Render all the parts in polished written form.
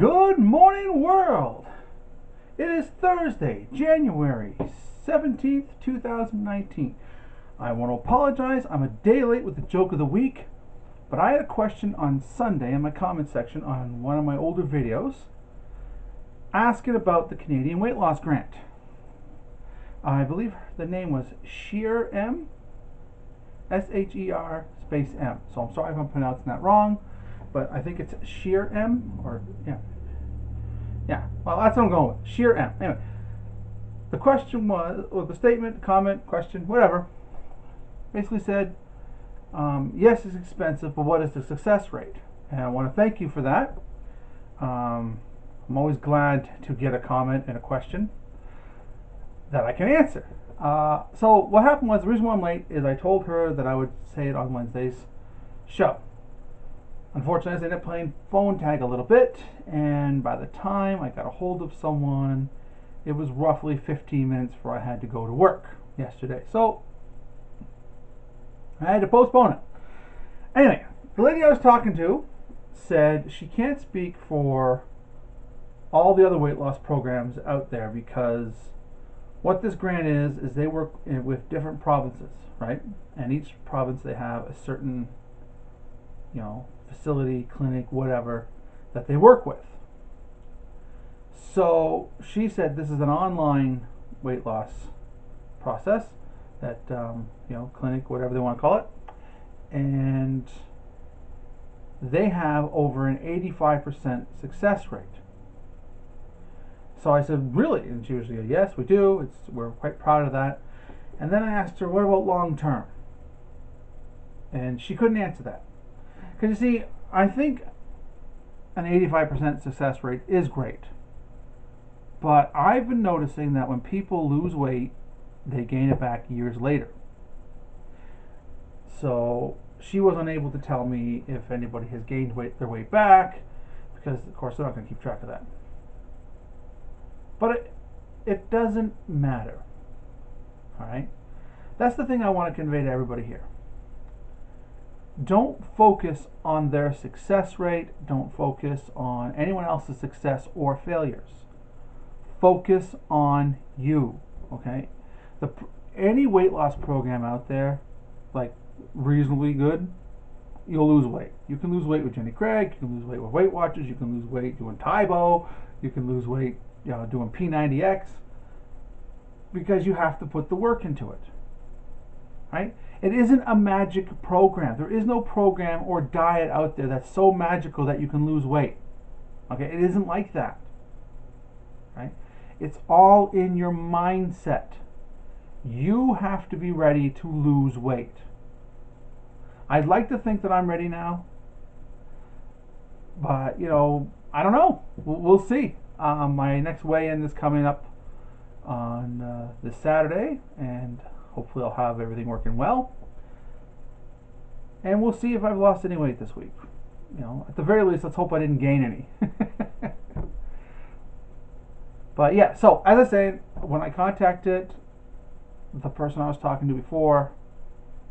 Good morning, world. It is Thursday, January 17th, 2019. I want to apologize. I'm a day late with the joke of the week, but I had a question on Sunday in my comment section on one of my older videos asking about the Canadian weight loss grant. I believe the name was Sheer M, S-H-E-R space M. So I'm sorry if I'm pronouncing that wrong, but I think it's Sheer M, or yeah, well, that's what I'm going with. Sheer M. Anyway, the question was, or the statement, comment, question, whatever, basically said, yes, it's expensive, but what is the success rate? And I want to thank you for that. I'm always glad to get a comment and a question that I can answer. So what happened was, the reason why I'm late is I told her that I would say it on Wednesday's show. Unfortunately, I ended up playing phone tag a little bit, and by the time I got a hold of someone, it was roughly 15 minutes before I had to go to work yesterday. So I had to postpone it. Anyway, the lady I was talking to said she can't speak for all the other weight loss programs out there, because what this grant is they work with different provinces, right? And each province, they have a certain, facility, clinic, whatever, that they work with. So she said this is an online weight loss process that, clinic, whatever they want to call it, and they have over an 85% success rate. So I said, really? And she was like, yes, we do. We're quite proud of that. And then I asked her, what about long term? And she couldn't answer that. Because you see, I think an 85% success rate is great. But I've been noticing that when people lose weight, they gain it back years later. So she was unable to tell me if anybody has gained their weight back, because of course they're not going to keep track of that. But it doesn't matter. Alright? That's the thing I want to convey to everybody here. Don't focus on their success rate. Don't focus on anyone else's success or failures. Focus on you. Okay? Any weight loss program out there, like reasonably good, you'll lose weight. You can lose weight with Jenny Craig. You can lose weight with Weight Watchers. You can lose weight doing Tybo. You can lose weight doing P90X, because you have to put the work into it. Right? It isn't a magic program. There is no program or diet out there that's so magical that you can lose weight. Okay? It isn't like that. Right? It's all in your mindset. You have to be ready to lose weight. I'd like to think that I'm ready now, but I don't know. We'll see. My next weigh-in is coming up on this Saturday, and hopefully I'll have everything working well. And we'll see if I've lost any weight this week. At the very least, let's hope I didn't gain any. But yeah, so as I said, when I contacted the person I was talking to before,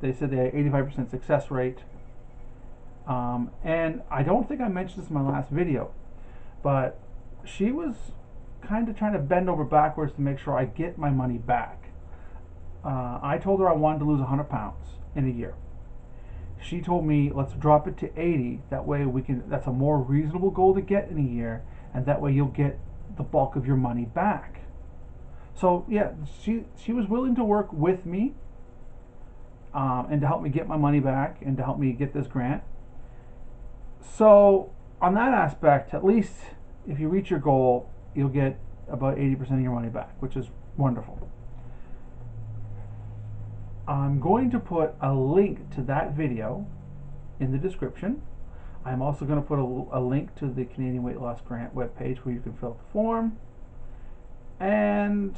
they said they had 85% success rate. And I don't think I mentioned this in my last video, but she was kind of trying to bend over backwards to make sure I get my money back. I told her I wanted to lose 100 pounds in a year. She told me, let's drop it to 80. That way that's a more reasonable goal to get in a year, and that way you'll get the bulk of your money back. So yeah, she was willing to work with me, and to help me get my money back, and to help me get this grant. So on that aspect, at least if you reach your goal, you'll get about 80% of your money back, which is wonderful. I'm going to put a link to that video in the description. I'm also going to put a link to the Canadian Weight Loss Grant webpage where you can fill out the form. And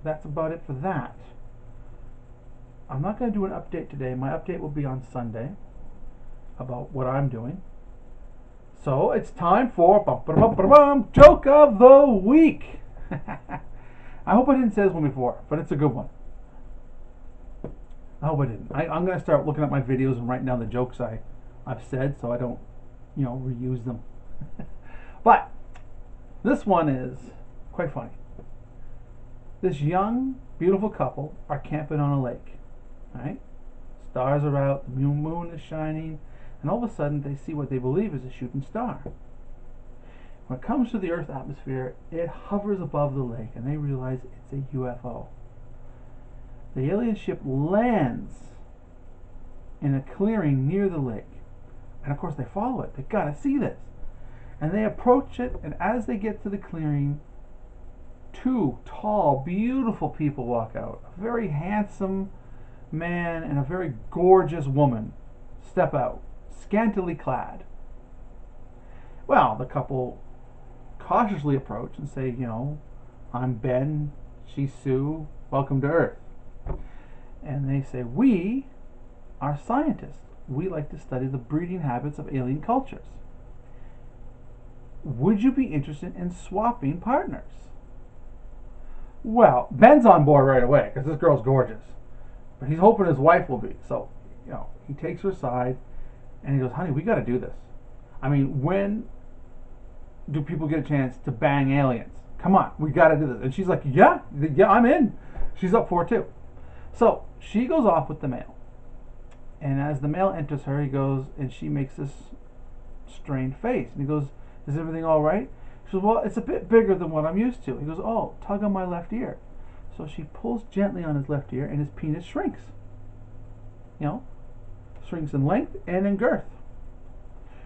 that's about it for that. I'm not going to do an update today. My update will be on Sunday about what I'm doing. So it's time for Joke of the Week. I hope I didn't say this one before, but it's a good one. I hope I didn't. I'm going to start looking at my videos and writing down the jokes I've said, so I don't reuse them. But this one is quite funny. This young, beautiful couple are camping on a lake, right? Stars are out, the moon is shining, and all of a sudden they see what they believe is a shooting star. When it comes to the Earth's atmosphere, it hovers above the lake, and they realize it's a UFO. The alien ship lands in a clearing near the lake, and of course they follow it. They've got to see this. And they approach it, and as they get to the clearing, two tall, beautiful people walk out. A very handsome man and a very gorgeous woman step out, scantily clad. Well, the couple cautiously approach and say, I'm Ben, she's Sue, welcome to Earth. And they say, we are scientists. We like to study the breeding habits of alien cultures. Would you be interested in swapping partners? Well, Ben's on board right away because this girl's gorgeous. But he's hoping his wife will be. So, he takes her aside and he goes, honey, we got to do this. I mean, when do people get a chance to bang aliens? Come on, we got to do this. And she's like, yeah, I'm in. She's up for it too. So she goes off with the male. And as the male enters her, he goes, and she makes this strained face. And he goes, is everything all right? She goes, well, it's a bit bigger than what I'm used to. He goes, oh, tug on my left ear. So she pulls gently on his left ear, and his penis shrinks. Shrinks in length and in girth.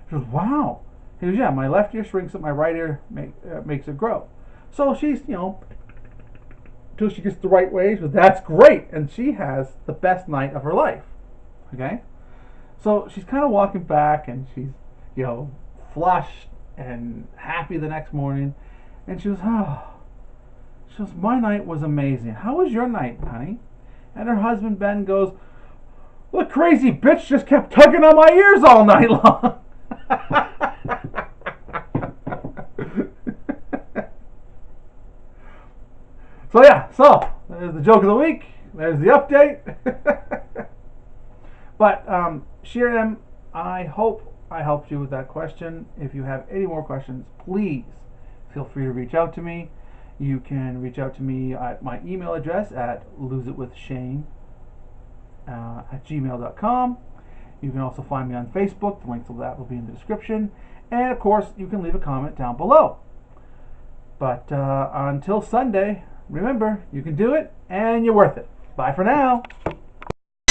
She goes, wow. He goes, yeah, my left ear shrinks and my right ear makes it grow. So she's, till she gets the right way. She goes, that's great. And she has the best night of her life. Okay? So she's kind of walking back, and she's, flushed and happy the next morning. And she goes, my night was amazing. How was your night, honey? And her husband, Ben, goes, the crazy bitch just kept tugging on my ears all night long. So there's the joke of the week. There's the update. But Shiram, I hope I helped you with that question. If you have any more questions, please feel free to reach out to me. You can reach out to me at my email address at loseitwithshane@gmail.com. You can also find me on Facebook. The links to that will be in the description. And of course, you can leave a comment down below. But until Sunday, remember, you can do it and you're worth it. Bye for now.